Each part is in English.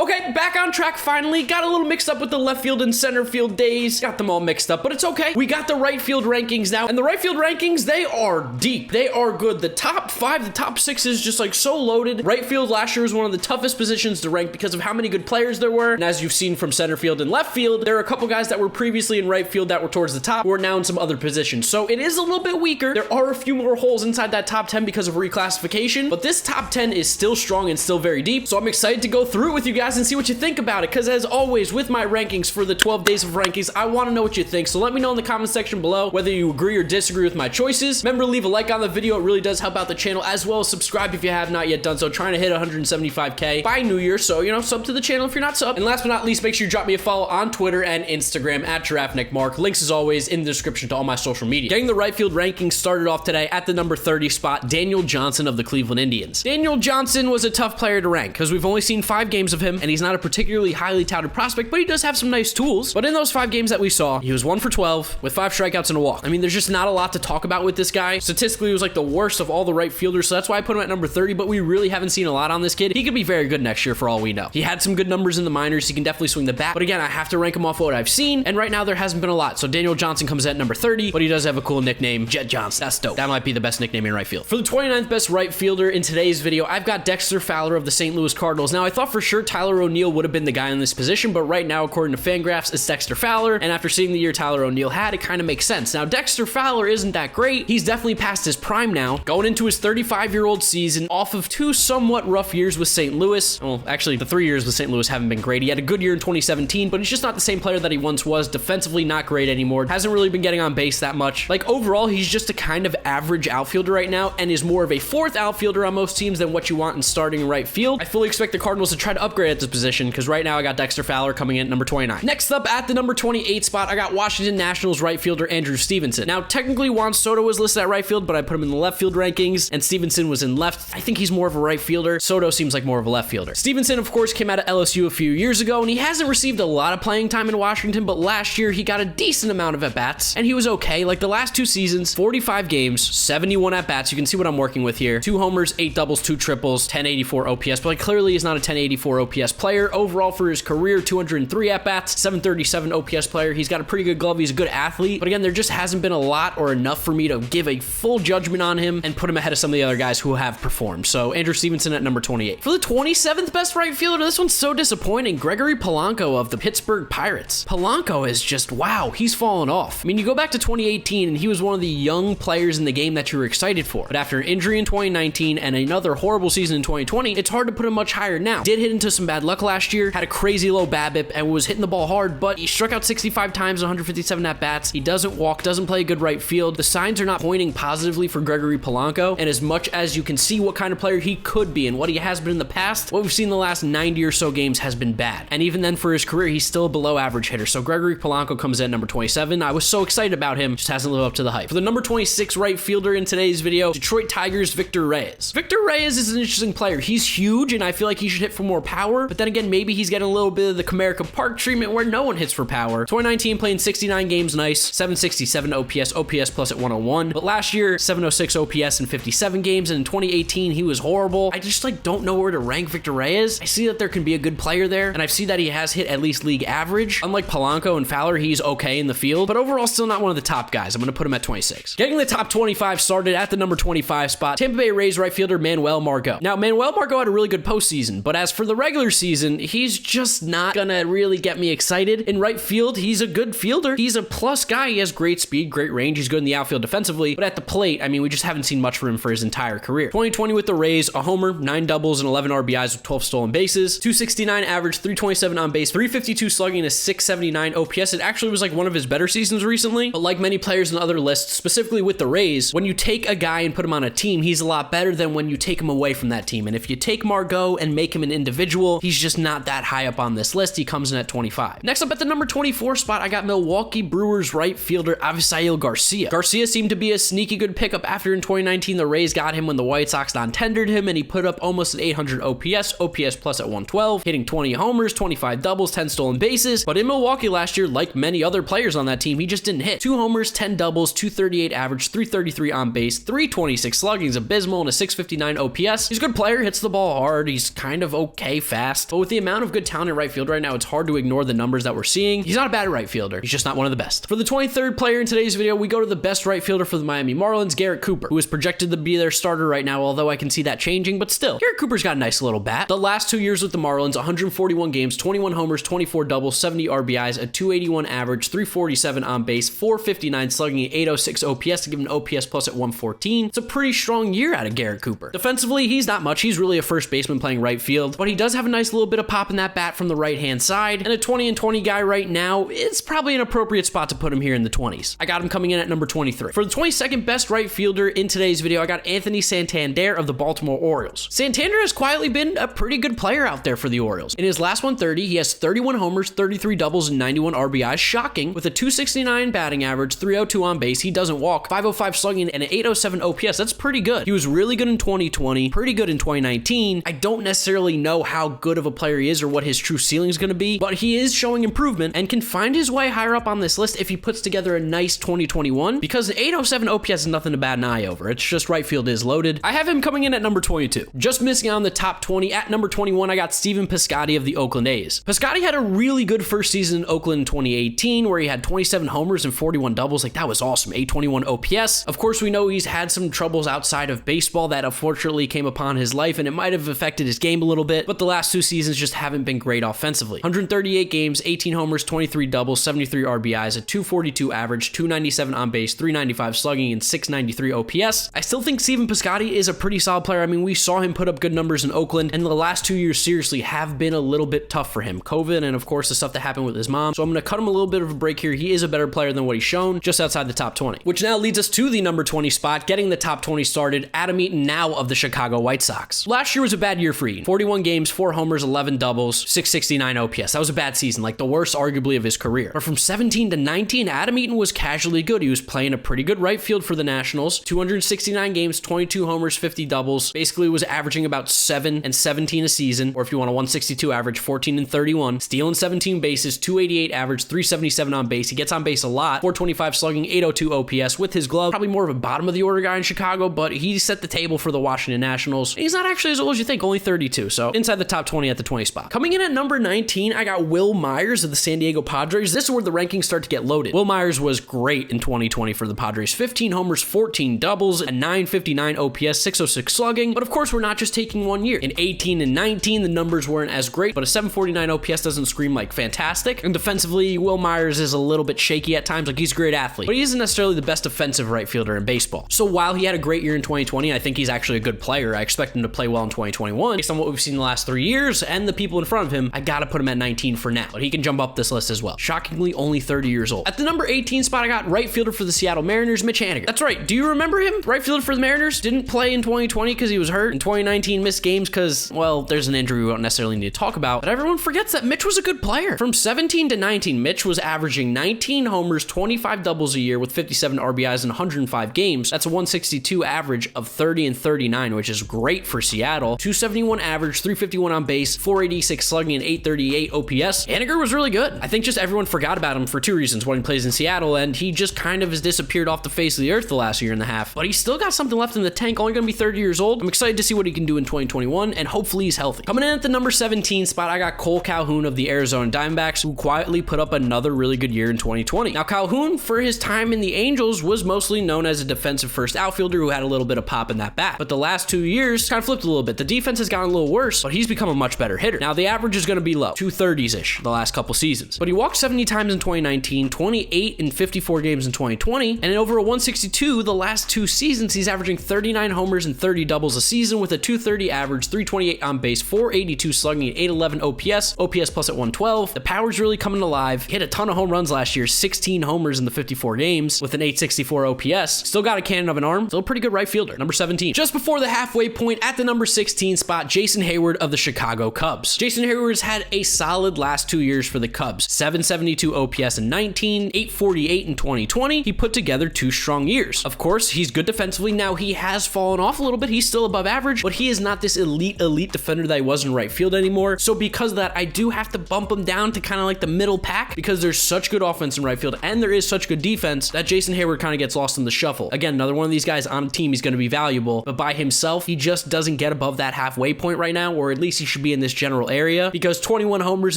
Okay, back on track finally. Got a little mixed up with the left field and center field days. Got them all mixed up, but it's okay. We got the right field rankings now, and the right field rankings, they are deep. They are good. The top 5, the top 6 is just like so loaded. Right field last year was one of the toughest positions to rank because of how many good players there were. And as you've seen from center field and left field, there are a couple guys that were previously in right field that were towards the top, who are now in some other positions. So it is a little bit weaker. There are a few more holes inside that top 10 because of reclassification, but this top 10 is still strong and still very deep. So I'm excited to go through it with you guys and see what you think about it, because as always with my rankings for the 12 days of rankings, I want to know what you think. So let me know in the comment section below whether you agree or disagree with my choices. Remember to leave a like on the video. It really does help out the channel, as well as subscribe if you have not yet done so. Trying to hit 175k by New Year, so you know, sub to the channel if you're not sub. And last but not least, make sure you drop me a follow on Twitter and Instagram at GiraffeNeckMarc. Links as always in the description to all my social media. Getting the right field rankings started off today at the number 30 spot, Daniel Johnson of the Cleveland Indians. Daniel Johnson was a tough player to rank because we've only seen 5 games of him, and he's not a particularly highly touted prospect, but he does have some nice tools. But in those 5 games that we saw, he was 1 for 12 with 5 strikeouts and a walk. I mean, there's just not a lot to talk about with this guy. Statistically, he was like the worst of all the right fielders, so that's why I put him at number 30, but we really haven't seen a lot on this kid. He could be very good next year for all we know. He had some good numbers in the minors. He can definitely swing the bat, but again, I have to rank him off what I've seen, and right now there hasn't been a lot. So Daniel Johnson comes at number 30, but he does have a cool nickname, Jet Johnson. That's dope. That might be the best nickname in right field. For the 29th best right fielder in today's video, I've got Dexter Fowler of the St. Louis Cardinals. Now, I thought for sure Tyler O'Neill would have been the guy in this position, but right now, according to Fangraphs, it's Dexter Fowler, and after seeing the year Tyler O'Neill had, it kind of makes sense. Now, Dexter Fowler isn't that great. He's definitely past his prime now, going into his 35-year-old season off of 2 somewhat rough years with St. Louis. Well, actually, the 3 years with St. Louis haven't been great. He had a good year in 2017, but he's just not the same player that he once was. Defensively, not great anymore. Hasn't really been getting on base that much. Like, overall, he's just a kind of average outfielder right now, and is more of a 4th outfielder on most teams than what you want in starting right field. I fully expect the Cardinals to try to upgrade at this position, because right now I got Dexter Fowler coming in at number 29. Next up, at the number 28 spot, I got Washington Nationals right fielder Andrew Stevenson. Now, technically, Juan Soto was listed at right field, but I put him in the left field rankings, and Stevenson was in left. I think he's more of a right fielder. Soto seems like more of a left fielder. Stevenson, of course, came out of LSU a few years ago, and he hasn't received a lot of playing time in Washington, but last year he got a decent amount of at-bats, and he was okay. Like the last 2 seasons, 45 games, 71 at-bats. You can see what I'm working with here. 2 homers, 8 doubles, 2 triples, 1084 OPS, but like clearly he's not a 1084 OPS player. Overall for his career, 203 at-bats, 737 OPS player. He's got a pretty good glove. He's a good athlete, but again, there just hasn't been a lot or enough for me to give a full judgment on him and put him ahead of some of the other guys who have performed. So Andrew Stevenson at number 28. For the 27th best right fielder, this one's so disappointing. Gregory Polanco of the Pittsburgh Pirates. Polanco is just, wow, he's fallen off. I mean, you go back to 2018 and he was one of the young players in the game that you were excited for. But after an injury in 2019 and another horrible season in 2020, it's hard to put him much higher now. Did hit into some bad luck last year, had a crazy low BABIP and was hitting the ball hard, but he struck out 65 times, 157 at-bats. He doesn't walk, doesn't play good right field. The signs are not pointing positively for Gregory Polanco, and as much as you can see what kind of player he could be and what he has been in the past, what we've seen the last 90 or so games has been bad. And even then for his career, he's still a below average hitter. So Gregory Polanco comes in at number 27. I was so excited about him, just hasn't lived up to the hype. For the number 26 right fielder in today's video, Detroit Tigers Victor Reyes. Victor Reyes is an interesting player. He's huge, and I feel like he should hit for more power, but then again, maybe he's getting a little bit of the Comerica Park treatment where no one hits for power. 2019 playing 69 games, nice, 767 OPS plus at 101, but last year 706 OPS in 57 games, and in 2018 he was horrible. I just like don't know where to rank Victor Reyes. I see that there can be a good player there, and I see that he has hit at least league average. Unlike Polanco and Fowler, he's okay in the field, but overall still not one of the top guys. I'm gonna put him at 26. Getting the top 25 started at the number 25 spot, Tampa Bay Rays right fielder Manuel Margot. Now, Manuel Margot had a really good postseason, but as for the regular season, he's just not gonna really get me excited. In right field, he's a good fielder. He's a plus guy. He has great speed, great range. He's good in the outfield defensively, but at the plate, I mean, we just haven't seen much from him for his entire career. 2020 with the Rays, a homer, 9 doubles, and 11 RBIs with 12 stolen bases, 269 average, 327 on base, 352 slugging, a 679 OPS. It actually was like one of his better seasons recently, but like many players in other lists, specifically with the Rays, when you take a guy and put him on a team, he's a lot better than when you take him away from that team. And if you take Margot and make him an individual, he's just not that high up on this list. He comes in at 25. Next up at the number 24 spot, I got Milwaukee Brewers right fielder Avisail Garcia. Garcia seemed to be a sneaky good pickup after in 2019 the Rays got him when the White Sox non-tendered him, and he put up almost an 800 OPS plus at 112, hitting 20 homers, 25 doubles, 10 stolen bases. But in Milwaukee last year, like many other players on that team, he just didn't hit. 2 homers, 10 doubles, 238 average, 333 on base, 326 slugging is abysmal, and a 659 OPS. He's a good player, hits the ball hard, he's kind of okay fast. But with the amount of good talent at right field right now, it's hard to ignore the numbers that we're seeing. He's not a bad right fielder. He's just not one of the best. For the 23rd player in today's video, we go to the best right fielder for the Miami Marlins, Garrett Cooper, who is projected to be their starter right now, although I can see that changing, but still, Garrett Cooper's got a nice little bat. The last 2 years with the Marlins, 141 games, 21 homers, 24 doubles, 70 RBIs, a 281 average, 347 on base, 459 slugging, 806 OPS to give an OPS plus at 114. It's a pretty strong year out of Garrett Cooper. Defensively, he's not much. He's really a first baseman playing right field, but he does have a nice little bit of pop in that bat from the right-hand side, and a 20 and 20 guy right now, it's probably an appropriate spot to put him here in the 20s. I got him coming in at number 23. For the 22nd best right fielder in today's video, I got Anthony Santander of the Baltimore Orioles. Santander has quietly been a pretty good player out there for the Orioles. In his last 130, he has 31 homers, 33 doubles, and 91 RBIs, shocking, with a 269 batting average, 302 on base, he doesn't walk, 505 slugging, and an 807 OPS. That's pretty good. He was really good in 2020, pretty good in 2019. I don't necessarily know how good of a player he is or what his true ceiling is going to be, but he is showing improvement and can find his way higher up on this list if he puts together a nice 2021, because the 807 OPS is nothing to bat an eye over. It's just right field is loaded. I have him coming in at number 22. Just missing out on the top 20. At number 21, I got Stephen Piscotti of the Oakland A's. Piscotti had a really good first season in Oakland in 2018, where he had 27 homers and 41 doubles. Like, that was awesome. 821 OPS. Of course, we know he's had some troubles outside of baseball that unfortunately came upon his life, and it might have affected his game a little bit, but the last 2 seasons just haven't been great offensively. 138 games, 18 homers, 23 doubles, 73 RBIs, a 242 average, 297 on base, 395 slugging, and 693 OPS. I still think Stephen Piscotti is a pretty solid player. I mean, we saw him put up good numbers in Oakland, and the last 2 years seriously have been a little bit tough for him. COVID, and of course the stuff that happened with his mom. So I'm going to cut him a little bit of a break here. He is a better player than what he's shown, just outside the top 20. Which now leads us to the number 20 spot, getting the top 20 started, Adam Eaton, now of the Chicago White Sox. Last year was a bad year for Eaton. 41 games, 4 homers, 11 doubles, 669 OPS. That was a bad season, like the worst arguably of his career. But from 17 to 19, Adam Eaton was casually good. He was playing a pretty good right field for the Nationals. 269 games, 22 homers, 50 doubles. Basically was averaging about 7 and 17 a season, or if you want a 162 average, 14 and 31. Stealing 17 bases, 288 average, 377 on base. He gets on base a lot. 425 slugging, 802 OPS with his glove. Probably more of a bottom of the order guy in Chicago, but he set the table for the Washington Nationals. He's not actually as old as you think, only 32, so inside the top 20 at the 20 spot. Coming in at number 19, I got Wil Myers of the San Diego Padres. This is where the rankings start to get loaded. Wil Myers was great in 2020 for the Padres. 15 homers, 14 doubles, a 959 OPS, 606 slugging, but of course we're not just taking 1 year. In 18 and 19, the numbers weren't as great, but a 749 OPS doesn't scream like fantastic, and defensively, Wil Myers is a little bit shaky at times. Like, he's a great athlete, but he isn't necessarily the best defensive right fielder in baseball. So while he had a great year in 2020, I think he's actually a good player. I expect him to play well in 2021. Based on what we've seen the last 3 years and the people in front of him, I gotta put him at 19 for now, but he can jump up this list as well. Shockingly, only 30 years old. At the number 18 spot, I got right fielder for the Seattle Mariners, Mitch Haniger. That's right. Do you remember him? Right fielder for the Mariners. Didn't play in 2020 because he was hurt. In 2019, missed games because, well, there's an injury we don't necessarily need to talk about, but everyone forgets that Mitch was a good player. From 17 to 19, Mitch was averaging 19 homers, 25 doubles a year with 57 RBIs in 105 games. That's a 162 average of 30 and 39, which is great for Seattle. 271 average, 351 on base, 486 slugging, and 838 OPS. Haniger was really good. I think just everyone forgot about him for 2 reasons. One, he plays in Seattle, and he just kind of has disappeared off the face of the earth the last year and a half, but he's still got something left in the tank, only gonna be 30 years old. I'm excited to see what he can do in 2021, and hopefully he's healthy. Coming in at the number 17 spot, I got Cole Calhoun of the Arizona Diamondbacks, who quietly put up another really good year in 2020. Now, Calhoun, for his time in the Angels, was mostly known as a defensive first outfielder who had a little bit of pop in that bat, but the last 2 years kind of flipped a little bit. The defense has gotten a little worse, but he's become a much better hitter. Now, the average is gonna be low, 230s-ish the last couple seasons, but he walked 70 times in 2019, 28 in 54 games in 2020, and in over a 162 the last 2 seasons, he's averaging 39 homers and 30 doubles a season with a 230 average, 328 on base, 482 slugging, and 811 OPS plus at 112. The power's really coming alive. He hit a ton of home runs last year, 16 homers in the 54 games with an 864 OPS. Still got a cannon of an arm. Still a pretty good right fielder. Number 17. Just before the halfway point at the number 16 spot, Jason Hayward of the Chicago Cubs. Jason Hayward's had a solid last 2 years for the Cubs. 772 OPS in 19, 848 in 2020. He put together 2 strong years. Of course, he's good defensively. Now, he has fallen off a little bit. He's still above average, but he is not this elite defender that he was in right field anymore. So because of that, I do have to bump him down to kind of like the middle pack, because there's such good offense in right field and there is such good defense that Jason Hayward kind of gets lost in the shuffle. Again, another one of these guys on a team, he's going to be valuable, but by himself, he just doesn't get above that halfway point right now, or at least he should be in in this general area, because 21 homers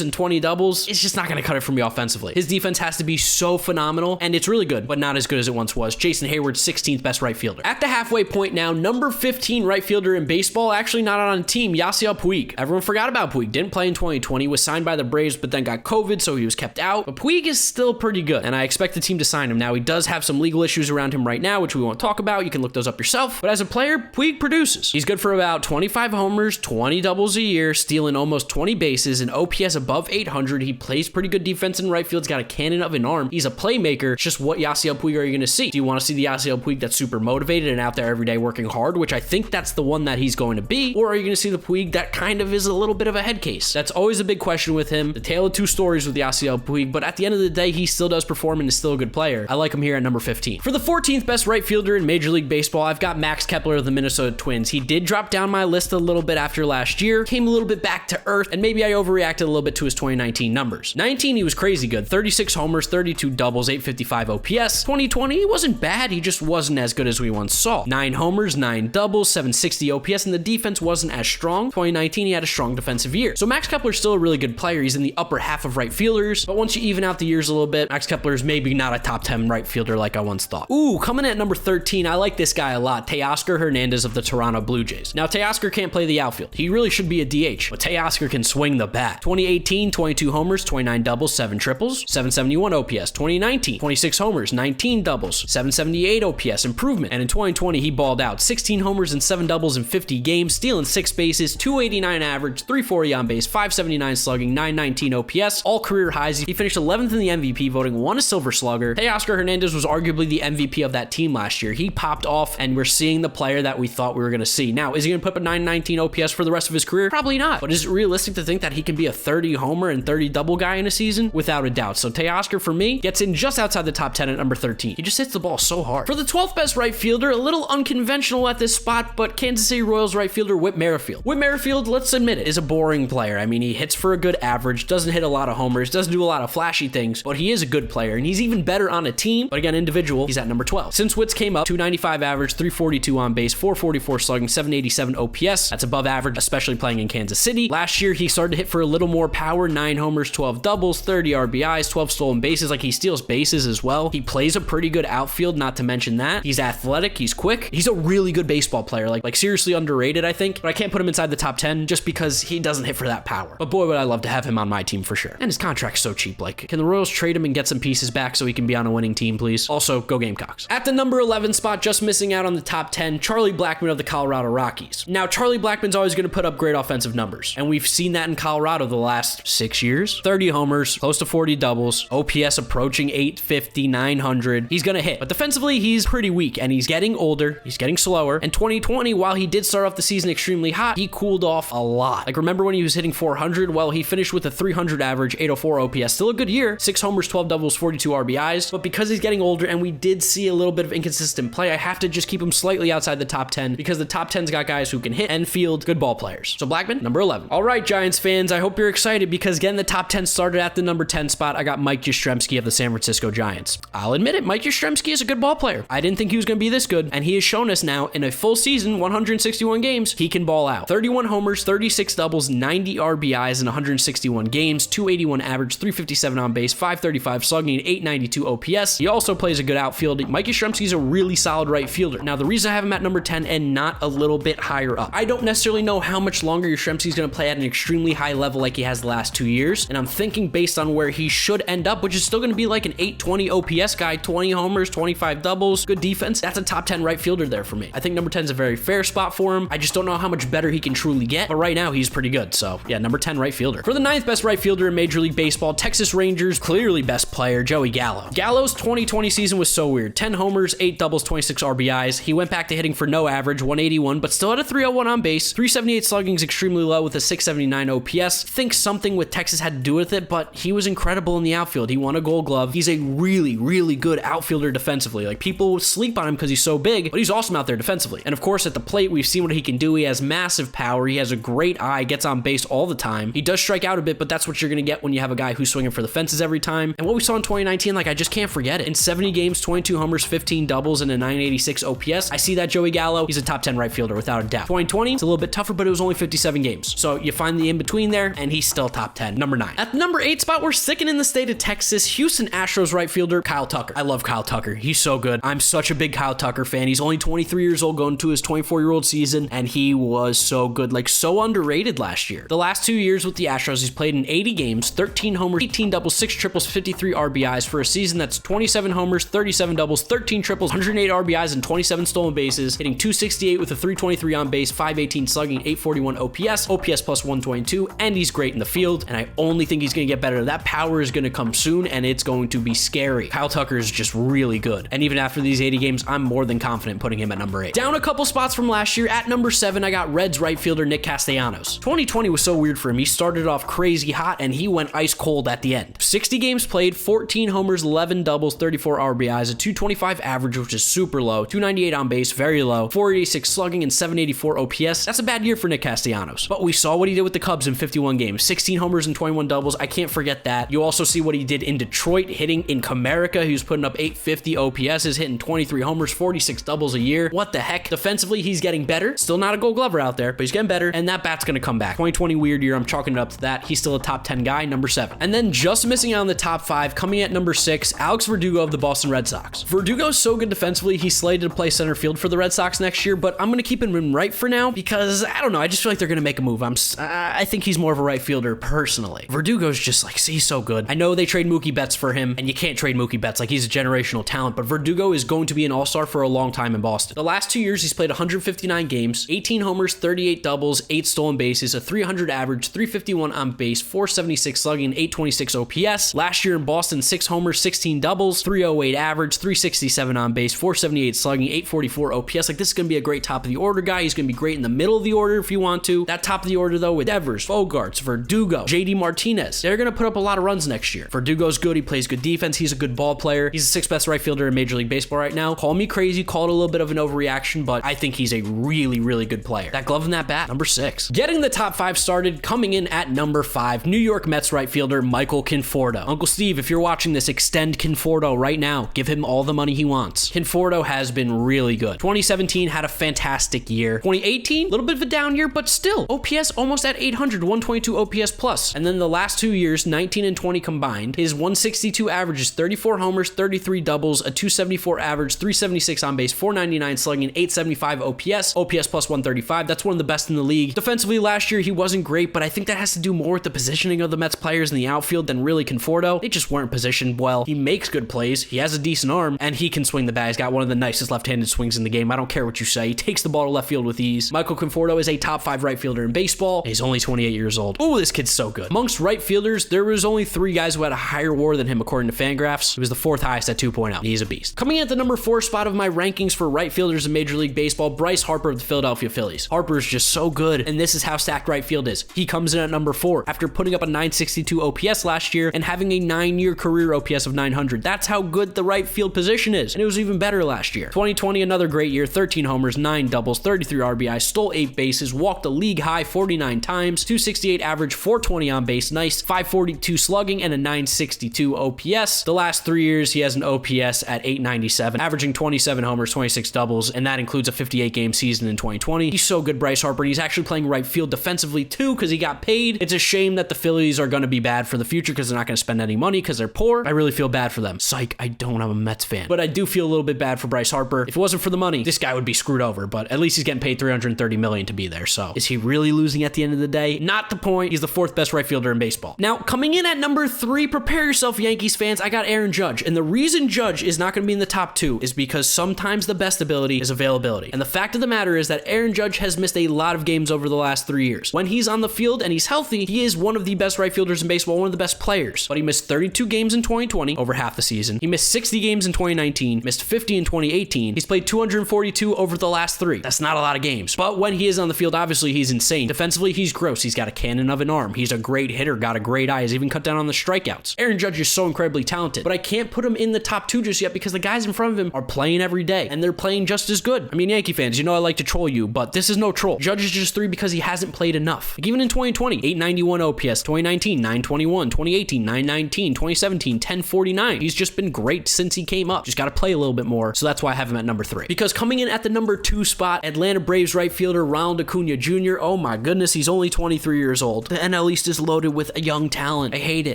and 20 doubles is just not going to cut it for me offensively. His defense has to be so phenomenal, and it's really good, but not as good as it once was. Jason Hayward, 16th best right fielder. At the halfway point now, number 15 right fielder in baseball, actually not on a team, Yasiel Puig. Everyone forgot about Puig. Didn't play in 2020, was signed by the Braves, but then got COVID, so he was kept out. But Puig is still pretty good, and I expect the team to sign him. Now, he does have some legal issues around him right now, which we won't talk about. You can look those up yourself. But as a player, Puig produces. He's good for about 25 homers, 20 doubles a year, stealing almost 20 bases, and OPS above 800. He plays pretty good defense in right field. He's got a cannon of an arm. He's a playmaker. It's just what Yasiel Puig are you going to see? Do you want to see the Yasiel Puig that's super motivated and out there every day working hard, which I think that's the one that he's going to be? Or are you going to see the Puig that kind of is a little bit of a head case? That's always a big question with him. The tale of two stories with Yasiel Puig, but at the end of the day, he still does perform and is still a good player. I like him here at number 15. For the 14th best right fielder in Major League Baseball, I've got Max Kepler of the Minnesota Twins. He did drop down my list a little bit after last year, came a little bit back to earth, and maybe I overreacted a little bit to his 2019 numbers. 19, he was crazy good. 36 homers, 32 doubles, 855 OPS. 2020, he wasn't bad, he just wasn't as good as we once saw. 9 homers, 9 doubles, 760 OPS, and the defense wasn't as strong. 2019, he had a strong defensive year. So Max Kepler's still a really good player. He's in the upper half of right fielders, but once you even out the years a little bit, Max Kepler is maybe not a top 10 right fielder like I once thought. Ooh, coming at number 13, I like this guy a lot. Teoscar Hernandez of the Toronto Blue Jays. Now, Teoscar can't play the outfield. He really should be a DH, but Teoscar can swing the bat. 2018, 22 homers, 29 doubles, 7 triples, 771 OPS. 2019, 26 homers, 19 doubles, 778 OPS, improvement. And in 2020, he balled out. 16 homers and 7 doubles in 50 games, stealing 6 bases, 289 average, 340 on base, 579 slugging, 919 OPS, all career highs. He finished 11th in the MVP voting, won a Silver Slugger. Teoscar Hernandez was arguably the MVP of that team last year. He popped off, and we're seeing the player that we thought we were going to see. Now, is he going to put up a 919 OPS for the rest of his career? Probably not. But is it realistic to think that he can be a 30 homer and 30 double guy in a season? Without a doubt. So Teoscar, for me, gets in just outside the top 10 at number 13. He just hits the ball so hard. For the 12th best right fielder, a little unconventional at this spot, but Kansas City Royals right fielder Whit Merrifield. Whit Merrifield, let's admit it, is a boring player. I mean, he hits for a good average, doesn't hit a lot of homers, doesn't do a lot of flashy things, but he is a good player, and he's even better on a team. But again, individual, he's at number 12. Since Whit's came up, 295 average, 342 on base, 444 slugging, 787 OPS. That's above average, especially playing in Kansas City. Last year, he started to hit for a little more power, 9 homers, 12 doubles, 30 RBIs, 12 stolen bases. Like, he steals bases as well. He plays a pretty good outfield, not to mention that. He's athletic, he's quick. He's a really good baseball player, like seriously underrated, I think. But I can't put him inside the top 10 just because he doesn't hit for that power. But boy, would I love to have him on my team for sure. And his contract's so cheap. Like, can the Royals trade him and get some pieces back so he can be on a winning team, please? Also, go Gamecocks. At the number 11 spot, just missing out on the top 10, Charlie Blackmon of the Colorado Rockies. Now, Charlie Blackmon's always going to put up great offensive numbers, and we've seen that in Colorado the last 6 years. 30 homers, close to 40 doubles, OPS approaching 850, 900. He's going to hit, but defensively, he's pretty weak, and he's getting older, he's getting slower. And 2020, while he did start off the season extremely hot, he cooled off a lot. Like, remember when he was hitting 400? Well, he finished with a 300 average, 804 OPS. Still a good year. 6 homers, 12 doubles, 42 RBIs. But because he's getting older and we did see a little bit of inconsistent play, I have to just keep him slightly outside the top 10 because the top 10's got guys who can hit and field, good ball players. So Blackmon, number 11. All right, Giants fans, I hope you're excited because again, the top 10 started at the number 10 spot. I got Mike Yastrzemski of the San Francisco Giants. I'll admit it, Mike Yastrzemski is a good ball player. I didn't think he was going to be this good, and he has shown us now in a full season, 161 games, he can ball out. 31 homers, 36 doubles, 90 RBIs in 161 games, 281 average, 357 on base, 535 slugging, 892 OPS. He also plays a good outfield. Mike Yastrzemski's a really solid right fielder. Now, the reason I have him at number 10 and not a little bit higher up, I don't necessarily know how much longer Yastrzemski's going to play at an extremely high level like he has the last 2 years, and I'm thinking based on where he should end up, which is still going to be like an 820 OPS guy, 20 homers, 25 doubles, good defense. That's a top 10 right fielder there for me. I think number 10 is a very fair spot for him. I just don't know how much better he can truly get, but right now he's pretty good. So yeah, number 10 right fielder. For the 9th best right fielder in Major League Baseball, Texas Rangers, clearly best player, Joey Gallo. Gallo's 2020 season was so weird. 10 homers, 8 doubles, 26 RBIs. He went back to hitting for no average, 181, but still had a 301 on base. 378 slugging is extremely low with a 679 OPS. Think something with Texas had to do with it, but he was incredible in the outfield. He won a Gold Glove. He's a really, really good outfielder defensively. Like, people sleep on him because he's so big, but he's awesome out there defensively. And of course, at the plate, we've seen what he can do. He has massive power. He has a great eye, gets on base all the time. He does strike out a bit, but that's what you're going to get when you have a guy who's swinging for the fences every time. And what we saw in 2019, like, I just can't forget it. In 70 games, 22 homers, 15 doubles, and a 986 OPS. I see that Joey Gallo, he's a top 10 right fielder without a doubt. 2020, it's a little bit tougher, but it was only 57 games. Cardinals. So you find the in-between there, and he's still top 10, number 9. At the number 8 spot, we're sticking in the state of Texas, Houston Astros right fielder Kyle Tucker. I love Kyle Tucker. He's so good. I'm such a big Kyle Tucker fan. He's only 23 years old going to his 24-year-old season, and he was so good, like so underrated last year. The last 2 years with the Astros, he's played in 80 games, 13 homers, 18 doubles, 6 triples, 53 RBIs for a season that's 27 homers, 37 doubles, 13 triples, 108 RBIs, and 27 stolen bases, hitting 268 with a 323 on base, 518 slugging, 841 OPS plus 122, and he's great in the field, and I only think he's going to get better. That power is going to come soon, and it's going to be scary. Kyle Tucker is just really good, and even after these 80 games, I'm more than confident putting him at number 8. Down a couple spots from last year, at number 7, I got Reds right fielder Nick Castellanos. 2020 was so weird for him. He started off crazy hot, and he went ice cold at the end. 60 games played, 14 homers, 11 doubles, 34 RBIs, a 225 average, which is super low, 298 on base, very low, 486 slugging, and 784 OPS. That's a bad year for Nick Castellanos. But we saw what he did with the Cubs in 51 games, 16 homers and 21 doubles. I can't forget that. You also see what he did in Detroit, hitting in Comerica. He was putting up 850 OPSs, hitting 23 homers, 46 doubles a year. What the heck? Defensively, he's getting better. Still not a Gold Glover out there, but he's getting better, and that bat's going to come back. 2020 weird year. I'm chalking it up to that. He's still a top 10 guy, number 7. And then just missing out on the top 5, coming at number 6, Alex Verdugo of the Boston Red Sox. Verdugo's so good defensively, he's slated to play center field for the Red Sox next year, but I'm going to keep him in right for now because, I don't know, I just feel like they're going to make a move. I think he's more of a right fielder personally. Verdugo's just like, he's so good. I know they trade Mookie Betts for him, and you can't trade Mookie Betts. Like, he's a generational talent, but Verdugo is going to be an all-star for a long time in Boston. The last 2 years, he's played 159 games, 18 homers, 38 doubles, 8 stolen bases, a 300 average, 351 on base, 476 slugging, 826 OPS. Last year in Boston, 6 homers, 16 doubles, 308 average, 367 on base, 478 slugging, 844 OPS. Like, this is going to be a great top of the order guy. He's going to be great in the middle of the order if you want to. That top of the order, though, with Devers, Bogarts, Verdugo, JD Martinez, they're going to put up a lot of runs next year. Verdugo's good. He plays good defense. He's a good ball player. He's the 6th best right fielder in Major League Baseball right now. Call me crazy, call it a little bit of an overreaction, but I think he's a really, really good player. That glove and that bat, number 6. Getting the top 5 started, coming in at number 5, New York Mets right fielder Michael Conforto. Uncle Steve, if you're watching this, extend Conforto right now. Give him all the money he wants. Conforto has been really good. 2017 had a fantastic year. 2018, a little bit of a down year, but still, OPS almost at 800, 122 OPS plus. And then the last 2 years, 19 and 20 combined, his 162 averages 34 homers, 33 doubles, a 274 average, 376 on base, 499 slugging, 875 OPS plus 135. That's one of the best in the league. Defensively last year, he wasn't great, but I think that has to do more with the positioning of the Mets players in the outfield than really Conforto. They just weren't positioned well. He makes good plays, he has a decent arm, and he can swing the bat. He's got one of the nicest left-handed swings in the game. I don't care what you say. He takes the ball to left field with ease. Michael Conforto is a top 5 right fielder in baseball. He's only 28 years old. Oh, this kid's so good. Amongst right fielders, there was only 3 guys who had a higher WAR than him according to Fangraphs. He was the 4th highest at 2.0. He's a beast. Coming in at the number 4 spot of my rankings for right fielders in Major League Baseball, Bryce Harper of the Philadelphia Phillies. Harper is just so good, and this is how stacked right field is. He comes in at number 4 after putting up a 962 OPS last year and having a 9-year career OPS of 900. That's how good the right field position is, and it was even better last year. 2020, another great year, 13 homers, 9 doubles, 33 RBIs, stole 8 bases, walked a league high 49 times, 268 average, 420 on base, nice, 542 slugging, and a 962 OPS. The last 3 years, he has an OPS at 897, averaging 27 homers, 26 doubles, and that includes a 58-game season in 2020. He's so good, Bryce Harper, and he's actually playing right field defensively too because he got paid. It's a shame that the Phillies are going to be bad for the future because they're not going to spend any money because they're poor. I really feel bad for them. Psych, I don't. I'm a Mets fan. But I do feel a little bit bad for Bryce Harper. If it wasn't for the money, this guy would be screwed over, but at least he's getting paid $330 million to be there. So is he really losing at the end of the day? Not the point. He's the 4th best right fielder in baseball. Now, coming in at number 3, prepare yourself, Yankees fans. I got Aaron Judge. And the reason Judge is not going to be in the top 2 is because sometimes the best ability is availability. And the fact of the matter is that Aaron Judge has missed a lot of games over the last 3 years. When he's on the field and he's healthy, he is one of the best right fielders in baseball, one of the best players. But he missed 32 games in 2020, over half the season. He missed 60 games in 2019, missed 50 in 2018. He's played 242 over the last 3. That's not a lot of games. But when he is on the field, obviously he's insane. Defensively, he's gross. He's got a cannon of an arm. He's a great hitter, got a great eye. He's even cut down on the strikeouts. Aaron Judge is so incredibly talented, but I can't put him in the top 2 just yet because the guys in front of him are playing every day, and they're playing just as good. I mean, Yankee fans, you know I like to troll you, but this is no troll. Judge is just 3 because he hasn't played enough. Like even in 2020, 891 OPS, 2019, 921, 2018, 919, 2017, 1049. He's just been great since he came up. Just got to play a little bit more. So that's why I have him at number 3. Because coming in at the number 2 spot, Atlanta Braves right fielder Ronald Acuna Jr. Oh my goodness, he's only 23 years old. The NL East is loaded with a young talent. I hate it,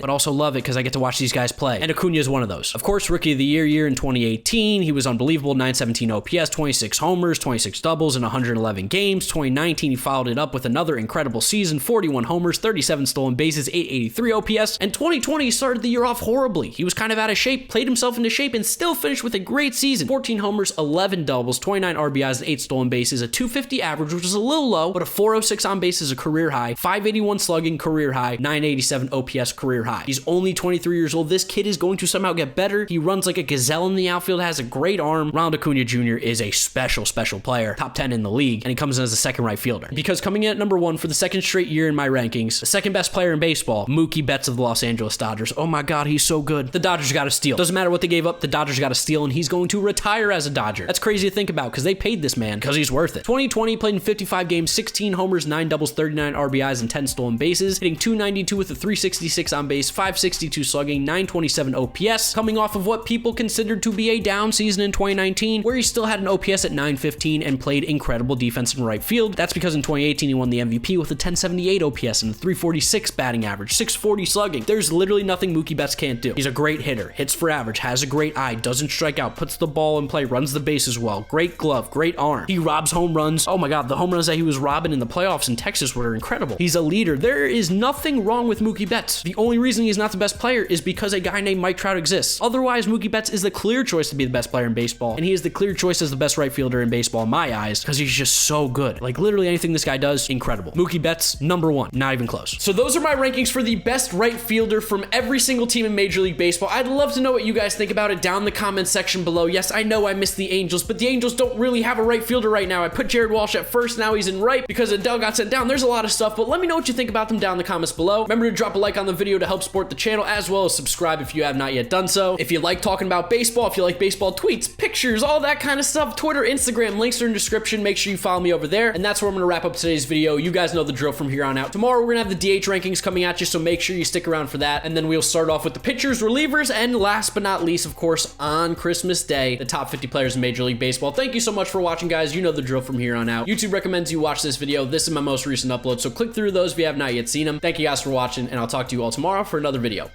but also love it because I get to watch these guys play. And Acuna is one of those. Of course, Rookie of the Year in 2018. He was unbelievable. 917 OPS, 26 homers, 26 doubles in 111 games. 2019, he followed it up with another incredible season. 41 homers, 37 stolen bases, 883 OPS. And 2020, he started the year off horribly. He was kind of out of shape, played himself into shape, and still finished with a great season. 14 homers, 11 doubles, 29 RBIs, and 8 stolen bases, a 250 average, which is a little low, but a 406 on base is a career high, 581 slugging career high, 987 OPS career high. He's only 23 years old. This kid is going to somehow get better. He runs like a gazelle in the outfield, has a great arm. Ronald Acuna Jr. is a special player, top 10 in the league, and he comes in as a second right fielder. Because coming in at number 1 for the second straight year in my rankings, the second best player in baseball, Mookie Betts of the Los Angeles Dodgers. Oh my God, he's so good. The Dodgers got to steal. Doesn't matter what they gave up, the Dodgers got to steal, and he's going to retire as a Dodger. That's crazy to think about because they paid this man because he's worth it. 2020, played in 55 games, 16 homers, 9 doubles, 39 RBIs, and 10 stolen bases, hitting 292 with a 366 on base, 562 slugging, 927 OPS, coming off of what people considered to be a down season in 2019, where he still had an OPS at 915 and played incredible defense in right field. That's because in 2018, he won the MVP with a 1078 OPS and a 346 batting average, 640 slugging. There's literally nothing Mookie Betts can't do. He's a great hitter, hits for average, has a great eye, doesn't strike out, puts the ball in play, runs the bases well, great glove, great arm. He robs home runs. Oh my God, the home runs that he was robbing in the playoffs in Texas were incredible. He's a leader. There is nothing wrong with Mookie Betts. The only reason he's not the best player is because a guy named Mike Trout exists. Otherwise, Mookie Betts is the clear choice to be the best player in baseball, and he is the clear choice as the best right fielder in baseball in my eyes because he's just so good. Like literally anything this guy does, incredible. Mookie Betts, number 1, not even close. So those are my rankings for the best right fielder from every single team in Major League Baseball. I'd love to know what you guys think about it down in the comments section below. Yes, I know I missed the Angels, but the Angels don't really have a right fielder right now. I put Jared Walsh at first, now he's in right because Adele got sent down. There's a lot of stuff, but let me know what you think about them down in the comments below. Remember to drop a like on the video to help support the channel, as well as subscribe if you have not yet done so. If you like talking about baseball, if you like baseball tweets, pictures, all that kind of stuff, Twitter, Instagram, links are in the description. Make sure you follow me over there. And that's where I'm going to wrap up today's video. You guys know the drill from here on out. Tomorrow, we're going to have the DH rankings coming at you, so make sure you stick around for that. And then we'll start off with the pitchers, relievers, and last but not least, of course, on Christmas Day, the top 50 players in Major League Baseball. Thank you so much for watching, guys. You know the drill from here on out. YouTube recommends you watch this video. This is my most recent upload, so click through those if you have not yet seen them. Thank you guys for watching, and I'll talk to you all tomorrow for another video.